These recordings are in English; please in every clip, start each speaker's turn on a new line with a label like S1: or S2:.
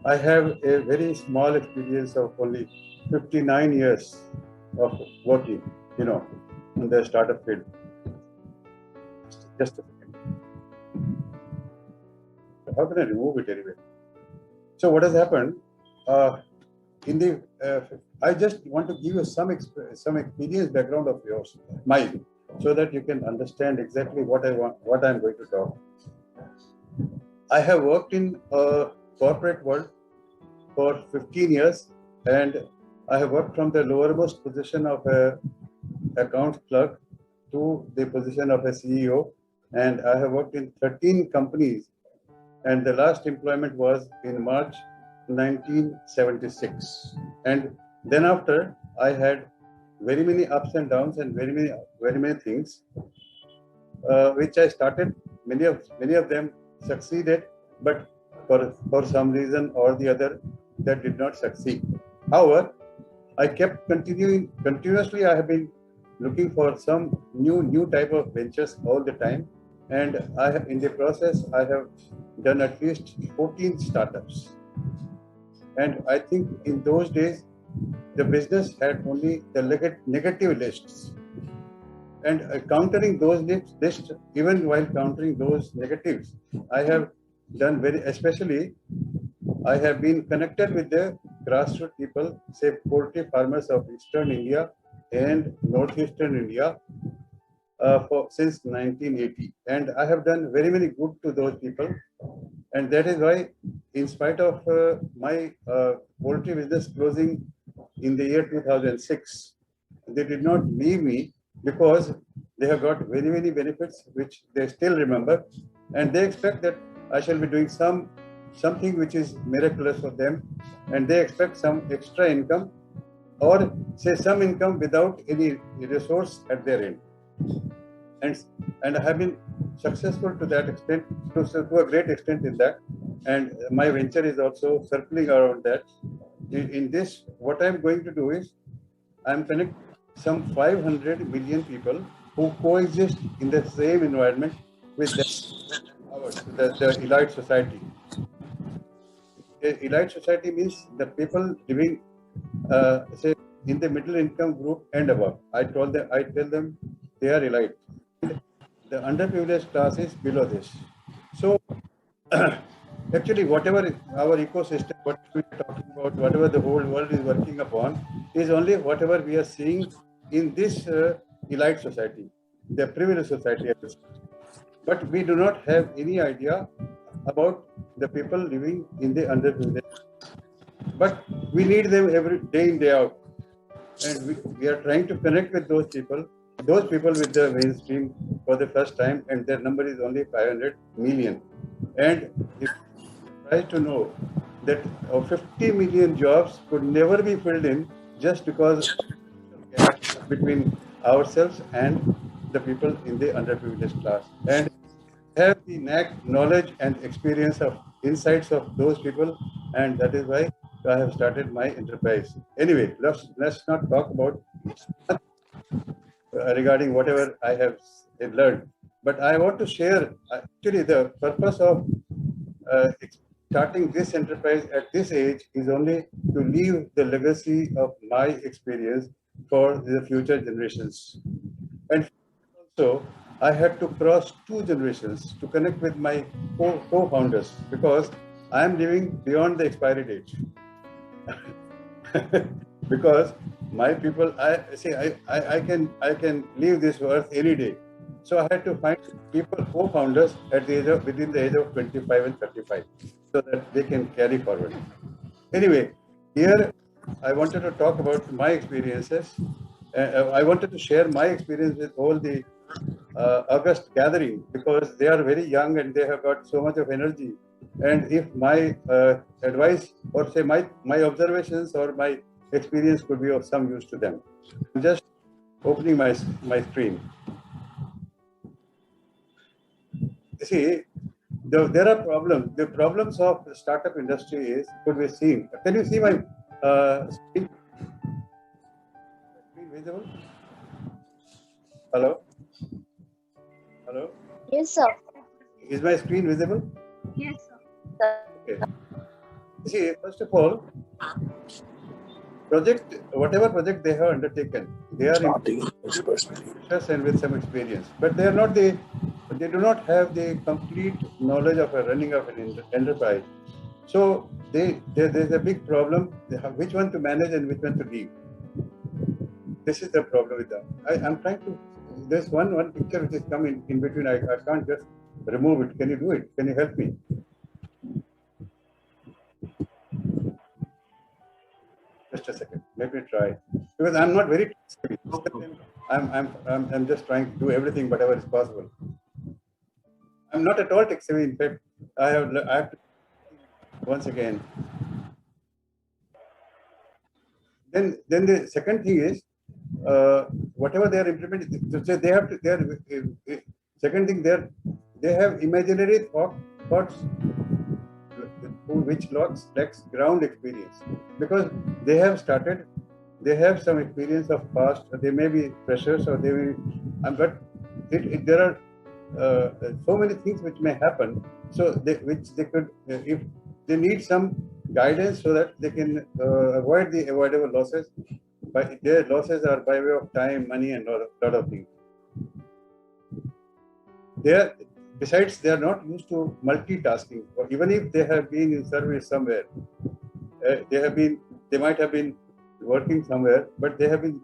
S1: I have a very small experience of only 59 years of working, in the startup field. Just a second. How can I remove it anyway? So what has happened? In the I just want to give you some experience background of yours, mine, so that you can understand exactly what I want, what I'm going to talk. I have worked in a corporate world for 15 years, and I have worked from the lowermost position of a account clerk to the position of a CEO, and I have worked in 13 companies, and the last employment was in March 1976. And then after, I had very many ups and downs and very many things, which I started. Many of them succeeded, but for some reason or the other, that did not succeed. However, I kept continuously. I have been looking for some new type of ventures all the time, and in the process I have done at least 14 startups. And I think in those days the business had only the negative lists, and countering those lists, even while countering those negatives, I have done especially I have been connected with the grassroots people, say poultry farmers of Eastern India and Northeastern India, since 1980. And I have done very good to those people. And that is why, in spite of my poultry business closing in the year 2006, they did not leave me, because they have got very many benefits which they still remember, and they expect that I shall be doing something which is miraculous for them, and they expect some extra income, or say some income without any resource at their end. And I have been successful to that extent, to a great extent in that, and my venture is also circling around that. In this, what I'm going to do is, I'm connecting some 500 million people who coexist in the same environment with the elite society. Elite society means the people living, say, in the middle income group and above. I tell them they are elite. The underprivileged class is below this. So, actually, whatever our ecosystem, what we are talking about, whatever the whole world is working upon, is only whatever we are seeing in this elite society, the privileged society. But we do not have any idea about the people living in the underprivileged. But we need them every day in, day out. And we are trying to connect with those people with the mainstream for the first time, and their number is only 500 million. And if you try to know that 50 million jobs could never be filled in just because of the gap between ourselves and the people in the underprivileged class. And have the knowledge and experience of insights of those people, and that is why I have started my enterprise. Anyway, let's not talk about regarding whatever I have learned, but I want to share actually the purpose of starting this enterprise at this age is only to leave the legacy of my experience for the future generations. And also, I had to cross 2 generations to connect with my co-founders, because I am living beyond the expiry date. Because my people, I can leave this earth any day. So I had to find people, co-founders, within the age of 25 and 35, so that they can carry forward. Anyway, here I wanted to talk about my experiences. I wanted to share my experience with all the August gathering, because they are very young and they have got so much of energy. And if my advice, or say my observations or my experience could be of some use to them. I'm just opening my screen. You see, there are problems. The problems of the startup industry could be seen. Can you see my screen? Screen visible? Hello? Hello?
S2: Yes, sir.
S1: Is my screen visible?
S3: Yes, sir.
S1: Okay. See, first of all, whatever project they have undertaken, they are freshers and with some experience, but they do not have the complete knowledge of running of an enterprise. So there's a big problem. Which one to manage and which one to leave. This is the problem with them. I'm trying to. There's one picture which is coming in between. I can't just remove it. Can you do it? Can you help me? Just a second. Let me try. Because I'm not very I'm just trying to do everything whatever is possible. I'm not at all tech savvy. In fact, I have to once again. Then the second thing is whatever they are implementing. So they have to. Second thing, they have imaginary thoughts which lacks ground experience, because they have some experience of past. They may be freshers or they may, but there are so many things which may happen. So which they could, if they need some guidance so that they can avoid the avoidable losses. But their losses are by way of time, money, and lot of things. Besides, they are not used to multitasking. Or even if they have been in service somewhere, they might have been working somewhere, but they have been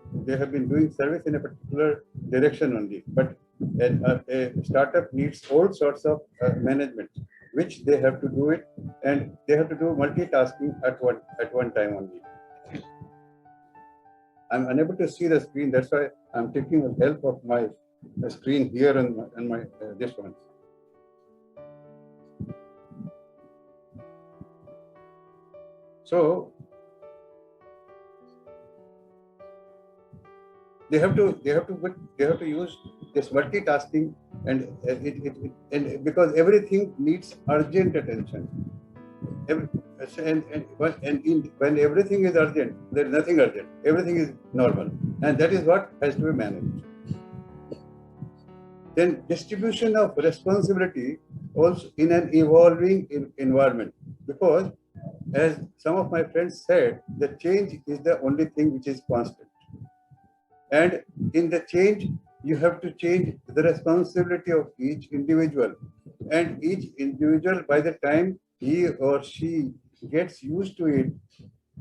S1: doing service in a particular direction only. But a startup needs all sorts of management, which they have to do it, and they have to do multitasking at one time only. I'm unable to see the screen. That's why I'm taking the help of my screen here and my this one. So they have to use this multitasking, and because everything needs urgent attention. When everything is urgent, there is nothing urgent. Everything is normal, and that is what has to be managed. Then distribution of responsibility also in an evolving environment, because as some of my friends said, the change is the only thing which is constant. And in the change, you have to change the responsibility of each individual. And each individual, by the time he or she gets used to it,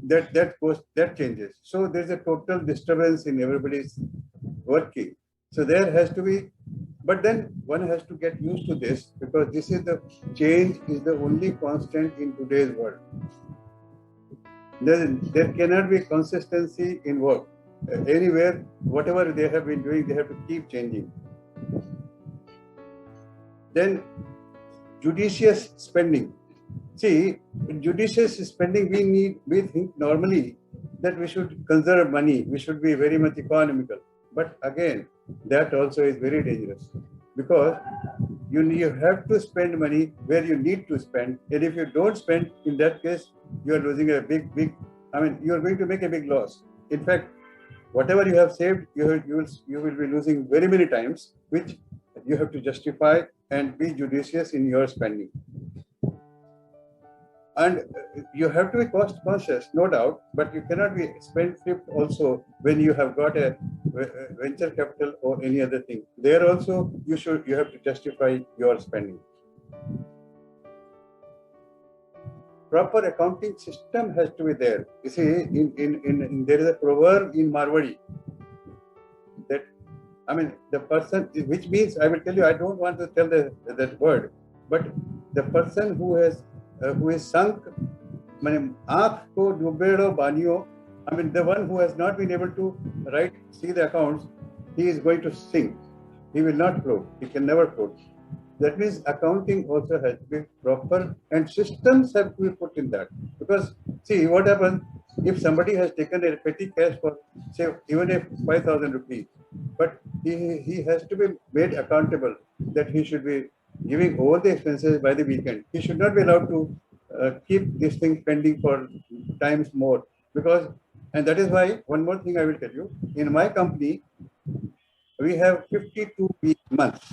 S1: that changes. So there's a total disturbance in everybody's working. So there has to be, but then one has to get used to this, because this is the change is the only constant in today's world. There cannot be consistency in work. Anywhere, whatever they have been doing, they have to keep changing. Then judicious spending. See, in judicious spending, we think normally that we should conserve money, we should be very much economical. But again, that also is very dangerous, because you have to spend money where you need to spend, and if you don't spend, in that case, you are losing a big, you are going to make a big loss. In fact, whatever you have saved, you will be losing very many times, which you have to justify and be judicious in your spending. And you have to be cost conscious, no doubt, but you cannot be spendthrift also when you have got a venture capital or any other thing. There also you have to justify your spending. Proper accounting system has to be there. You see, there is a proverb in Marwari that, the person, which means, I will tell you, I don't want to tell that word, but the person who is sunk, the one who has not been able to see the accounts, he is going to sink. He will not float. He can never float. That means accounting also has to be proper, and systems have to be put in that. Because see what happens if somebody has taken a petty cash for, say, even if 5,000 rupees, but he has to be made accountable that he should be giving all the expenses by the weekend. He should not be allowed to keep this thing pending for times more, because, and that is why, one more thing I will tell you, in my company, we have 52 week months.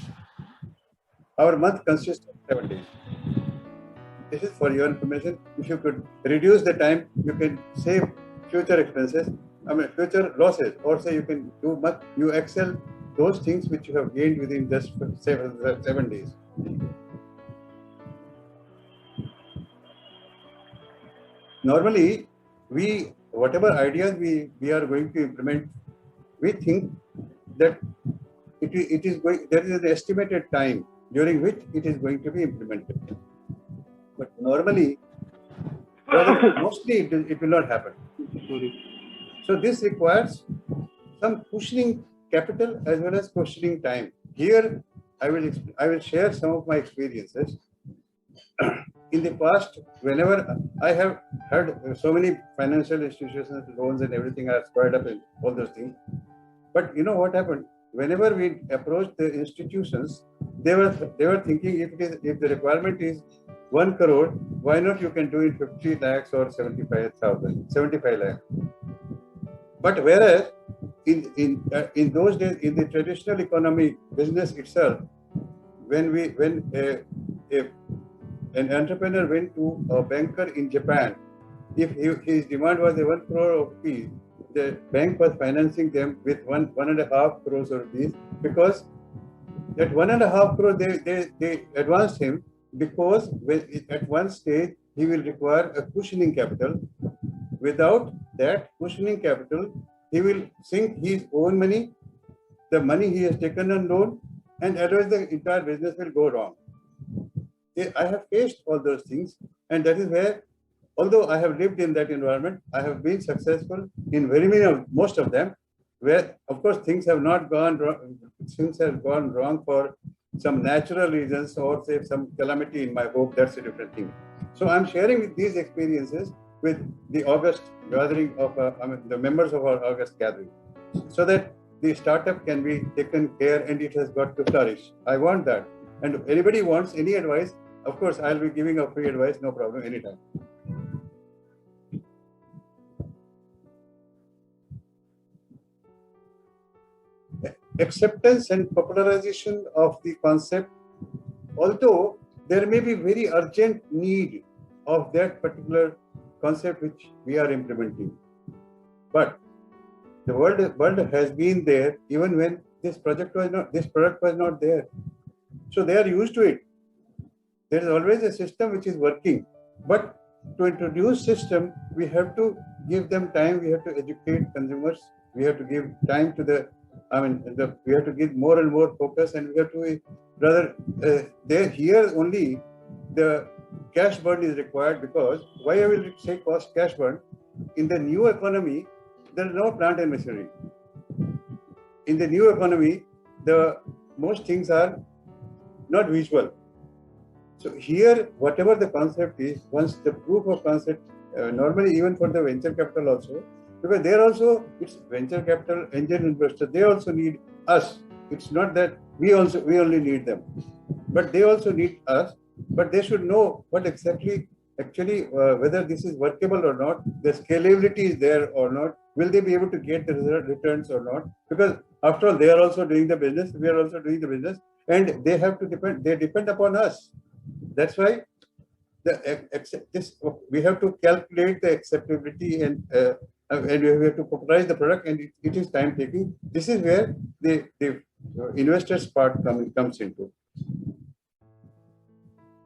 S1: Our month consists of 7 days. this is for your information. If you could reduce the time, you can save future expenses, future losses, or say you can do much, you excel those things which you have gained within just 7 days. Normally, whatever ideas we are going to implement, we think that it is going, there is an estimated time during which it is going to be implemented. But normally, mostly it will not happen. So this requires some cushioning capital as well as cushioning time. Here, I will share some of my experiences. In the past, whenever I have heard so many financial institutions, loans and everything are squared up in all those things. But you know what happened? Whenever we approached the institutions, they were thinking if the requirement is 1 crore, why not you can do it 50 lakhs or 75 lakhs? But whereas in those days, in the traditional economy business itself, when an entrepreneur went to a banker in Japan, if his demand was 1 crore of rupees, the bank was financing them with 1.5 crores of rupees, because that 1.5 crore they advanced him, because at one stage he will require a cushioning capital. Without that cushioning capital, he will sink his own money, the money he has taken on loan, and otherwise the entire business will go wrong. I have faced all those things, and that is where, although I have lived in that environment, I have been successful in most of them, where of course things have not gone wrong. Things have gone wrong for some natural reasons, or say some calamity in my home. That's a different thing. So I'm sharing these experiences with the August gathering of the members of our August gathering, so that the startup can be taken care and it has got to flourish. I want that. And if anybody wants any advice, of course, I'll be giving a free advice, no problem, anytime. Acceptance and popularization of the concept, although there may be very urgent need of that particular concept which we are implementing. But the world has been there even when this product was not there. So they are used to it. There is always a system which is working. But to introduce system, we have to give them time. We have to educate consumers. We have to give time to we have to give more and more focus, and we have to here only the cash burn is required, because why I will say cash burn? In the new economy, there is no plant and machinery. In the new economy, the most things are not visual. So here, whatever the concept is, once the proof of concept, normally even for the venture capital also, because there also, it's venture capital, angel investors, they also need us. It's not that we only need them, but they also need us. But they should know what actually whether this is workable or not, the scalability is there or not, will they be able to get the returns or not? Because after all, they are also doing the business, we are also doing the business, and they depend upon us. That's why we have to calculate the acceptability, and we have to popularize the product, and it is time taking. This is where the investors part comes into.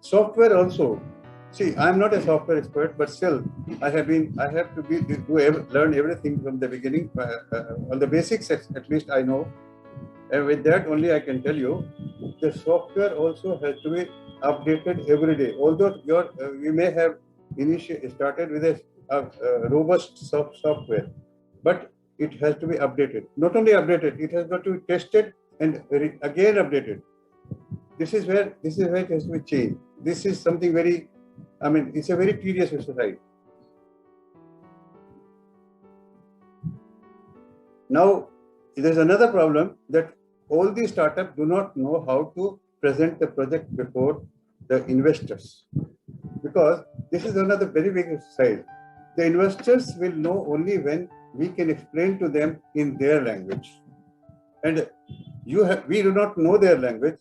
S1: Software also. See, I'm not a software expert, but still, I have to learn everything from the beginning. On the basics, at least I know. And with that only, I can tell you, the software also has to be updated every day. Although you may have started with a robust software, but it has to be updated. Not only updated, it has got to be tested and again updated. This is where it has to be changed. This is something very, it's a very tedious exercise. Now, there's another problem, that all these startups do not know how to present the project before the investors, because this is another very big exercise. The investors will know only when we can explain to them in their language, and we do not know their language.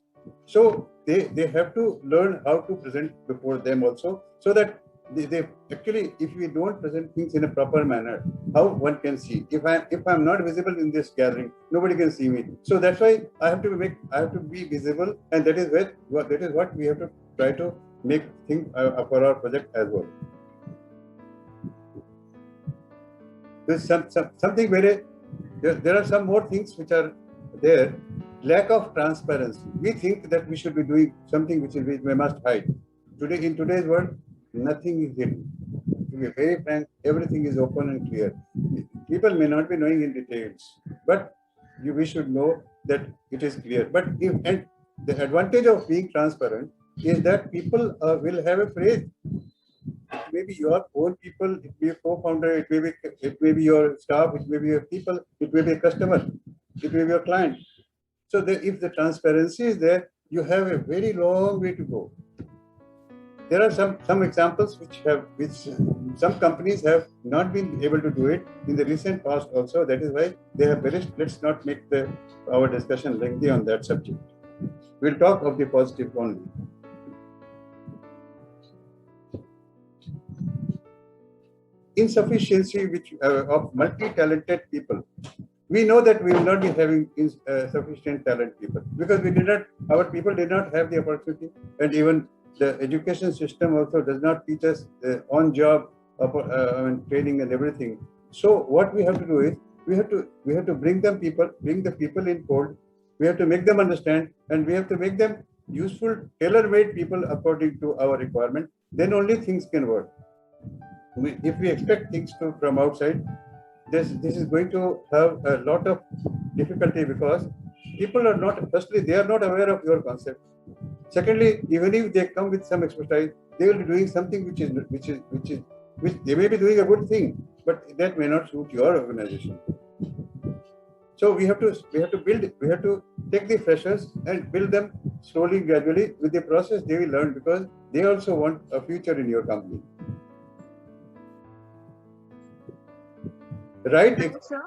S1: So they have to learn how to present before them also, so that they actually, if we don't present things in a proper manner, how one can see? If I'm not visible in this gathering, nobody can see me. So that's why I have to be visible, and that is what we have to try to make things for our project as well. There's something very there are some more things which are there. Lack of transparency. We think that we should be doing something which we must hide. Today, in today's world, nothing is hidden. To be very frank, everything is open and clear. People may not be knowing in details, but we should know that it is clear. But and the advantage of being transparent is that people will have a phrase. It may be your own people, it may be a co-founder, it may be your staff, it may be your people, it may be a customer, it may be your client. So if the transparency is there, you have a very long way to go. There are some examples which some companies have not been able to do it in the recent past also. That is why they have perished. Let's not make our discussion lengthy on that subject. We'll talk of the positive only. Insufficiency of multi-talented people. We know that we will not be having sufficient talent people because our people did not have the opportunity, and even the education system also does not teach us on-job training and everything. So what we have to do is we have to bring the people in fold. We have to make them understand, and we have to make them useful, tailor-made people according to our requirement. Then only things can work. If we expect things from outside, this is going to have a lot of difficulty because people are not. Firstly, they are not aware of your concept. Secondly, even if they come with some expertise, they will be doing something which they may be doing a good thing, but that may not suit your organization. So we have to take the freshers and build them slowly, gradually. With the process, they will learn because they also want a future in your company. Right?
S2: Sir?